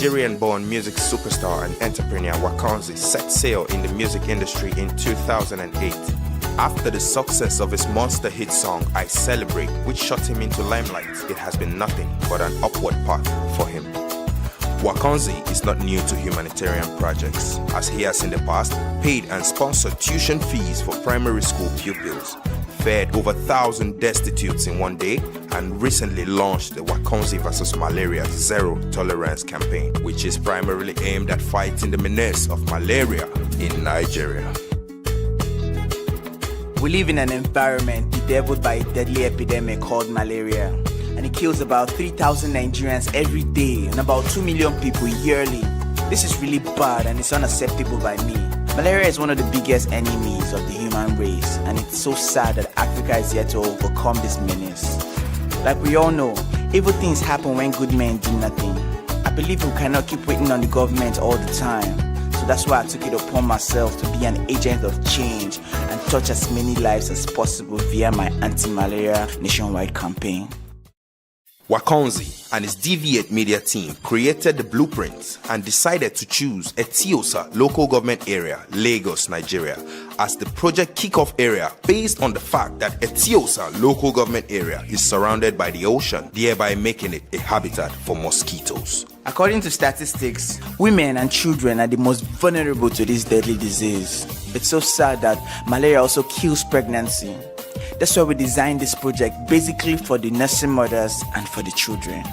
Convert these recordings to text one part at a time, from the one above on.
Nigerian-born music superstar and entrepreneur Waconzy set sail in the music industry in 2008. After the success of his monster hit song, I Celebrate, which shot him into limelight, it has been nothing but an upward path for him. Waconzy is not new to humanitarian projects, as he has in the past paid and sponsored tuition fees for primary school pupils, fed over 1,000 destitutes in one day, and recently launched the Waconzy vs. Malaria Zero Tolerance campaign, which is primarily aimed at fighting the menace of malaria in Nigeria. We live in an environment bedeviled by a deadly epidemic called malaria, and it kills about 3,000 Nigerians every day and about 2 million people yearly. This is really bad and it's unacceptable by me. Malaria is one of the biggest enemies of the human race, and it's so sad that Africa is yet to overcome this menace. Like we all know, evil things happen when good men do nothing. I believe we cannot keep waiting on the government all the time. So that's why I took it upon myself to be an agent of change and touch as many lives as possible via my anti-malaria nationwide campaign. Waconzy and his Deviate Media team created the blueprints and decided to choose Etiosa local government area, Lagos, Nigeria, as the project kickoff area based on the fact that Etiosa local government area is surrounded by the ocean, thereby making it a habitat for mosquitoes. According to statistics, women and children are the most vulnerable to this deadly disease. It's so sad that malaria also kills pregnancy. That's why we designed this project basically for the nursing mothers and for the children.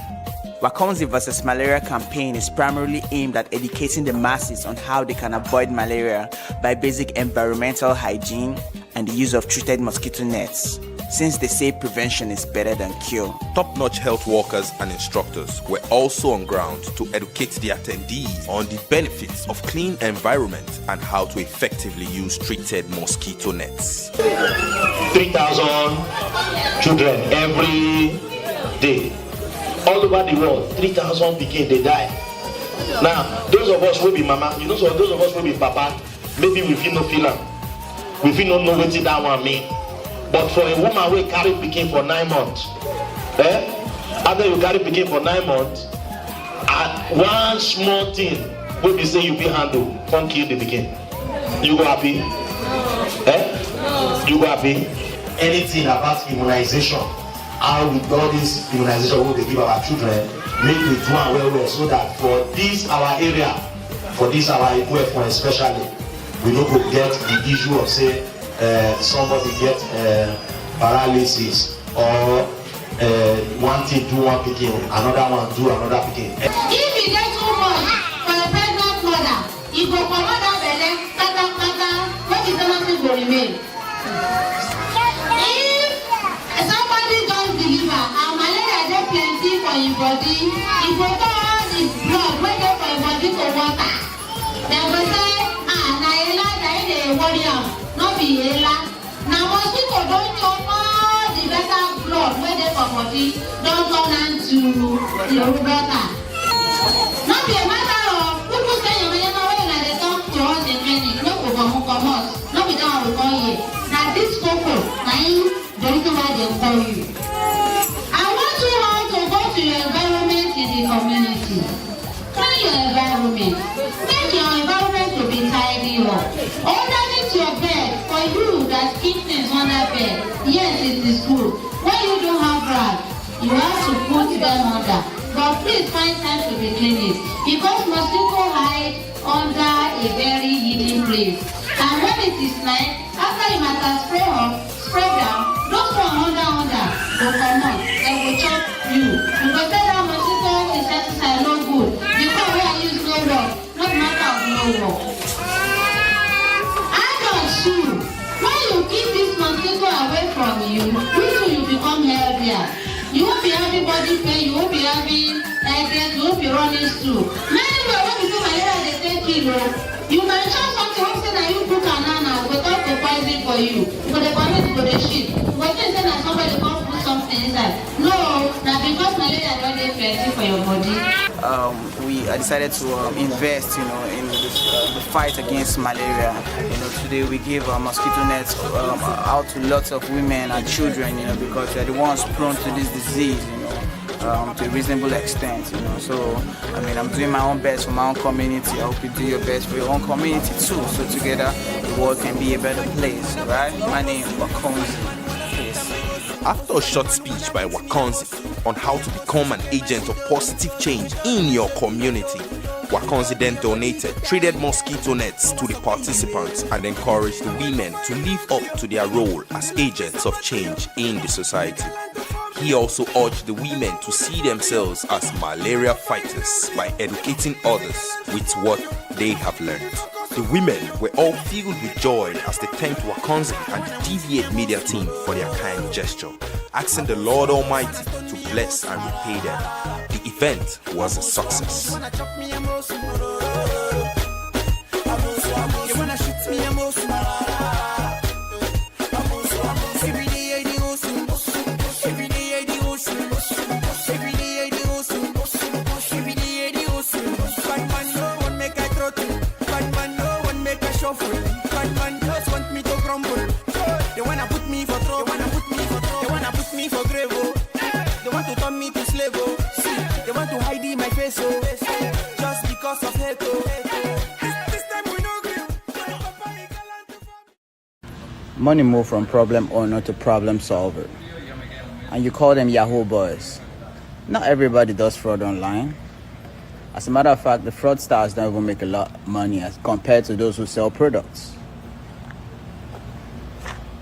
Waconzy vs. Malaria campaign is primarily aimed at educating the masses on how they can avoid malaria by basic environmental hygiene and the use of treated mosquito nets, since they say prevention is better than cure. Top-notch health workers and instructors were also on ground to educate the attendees on the benefits of clean environment and how to effectively use treated mosquito nets. 3,000 children every day. All over the world, 3,000 pikin they die. Now, those of us will be mama, you know, so those of us will be papa, maybe we feel no feeling. We feel no know what that one mean. But for a woman who carry pikin for 9 months, after you carry pikin for 9 months, one small thing will be say you be handle, can't kill the pikin. You go happy? You go happy? Anything about immunization, how with all this immunization we give our children, make we do well so that for this our area, for this our Ekuefon especially, we don't go get the issue of say somebody get paralysis or one thing do one pikin, another one do another pikin. If you get too much for a pregnant mother, you go for mother belly, what is the nothing will remain? If somebody don't deliver, and malaria dey plenty for your body, you go pour all the blood wey dey for your body to water. Dem go say, na Ela dey worry am, no be Ela. Na mosquito don chop all the better blood wey dey for body, don turn am to your water. No be a matter of people say yama wey una dey talk to us in clinic, no go comot, no be that one we come here. Na this cocoa, na im the reason why they call you. I want you all to go to your environment in the community. Clean your environment. Make your environment to be tidy up. Underneath your bed, for you that keep things under bed, yes, it is good. When you don't have rag, you have to put them under. But please find time to be clean it, because mosquito hide under a very hidden place. And when it is night, after you must have spray down, those one under go come out, they will chop you. You go tell that mosquito insecticide no good. The one wey I use no work, not matter of no work. Adults too, when you keep this mosquito away from you, you become healthier. You won't be having body pain, you won't be having headache, you won't be running stool. Many people when people malaria they take kilo. You can chop something once that you cook banana without the poison for you. But the poison for the shit. But you say that somebody can't put something inside. No, now because malaria don't get plenty for your body. We decided to invest, in the fight against malaria. Today we give mosquito nets out to lots of women and children, because they're the ones prone to this disease. to a reasonable extent, you know. So, I mean, I'm doing my own best for my own community. I hope you do your best for your own community too. So together, the world can be a better place, right? My name is Waconzy. Peace. After a short speech by Waconzy on how to become an agent of positive change in your community, Waconzy then donated treated mosquito nets to the participants and encouraged the women to live up to their role as agents of change in the society. He also urged the women to see themselves as malaria fighters by educating others with what they have learned. The women were all filled with joy as they thanked Waconzy and the Deviate Media team for their kind gesture, asking the Lord Almighty to bless and repay them. The event was a success. Just because of hate. Money move from problem owner to problem solver, and you call them Yahoo boys. Not everybody does fraud online. As a matter of fact, the fraudsters don't even make a lot of money as compared to those who sell products.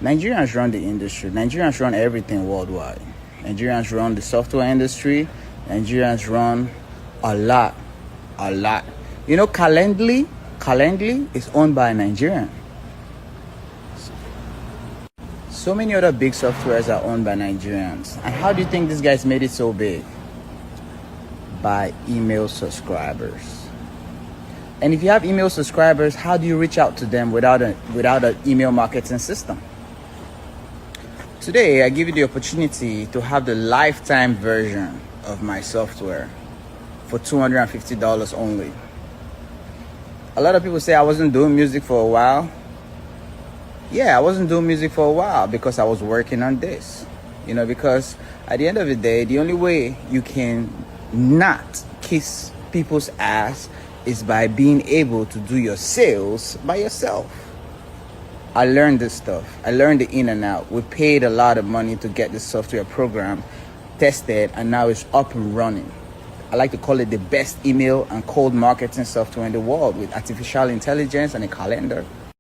Nigerians run the industry. Nigerians run everything worldwide. Nigerians run the software industry. Nigerians run a lot. You know, Calendly is owned by a Nigerian. So many other big softwares are owned by Nigerians. And how do you think these guys made it so big? By email subscribers. And if you have email subscribers, how do you reach out to them without an email marketing system? Today, I give you the opportunity to have the lifetime version of my software for $250 only. A lot of people say I wasn't doing music for a while. Yeah, I wasn't doing music for a while because I was working on this. You know, because at the end of the day, the only way you can not kiss people's ass is by being able to do your sales by yourself. I learned this stuff. I learned the in and out. We paid a lot of money to get this software program tested, and now it's up and running. I like to call it the best email and cold marketing software in the world with artificial intelligence and a calendar.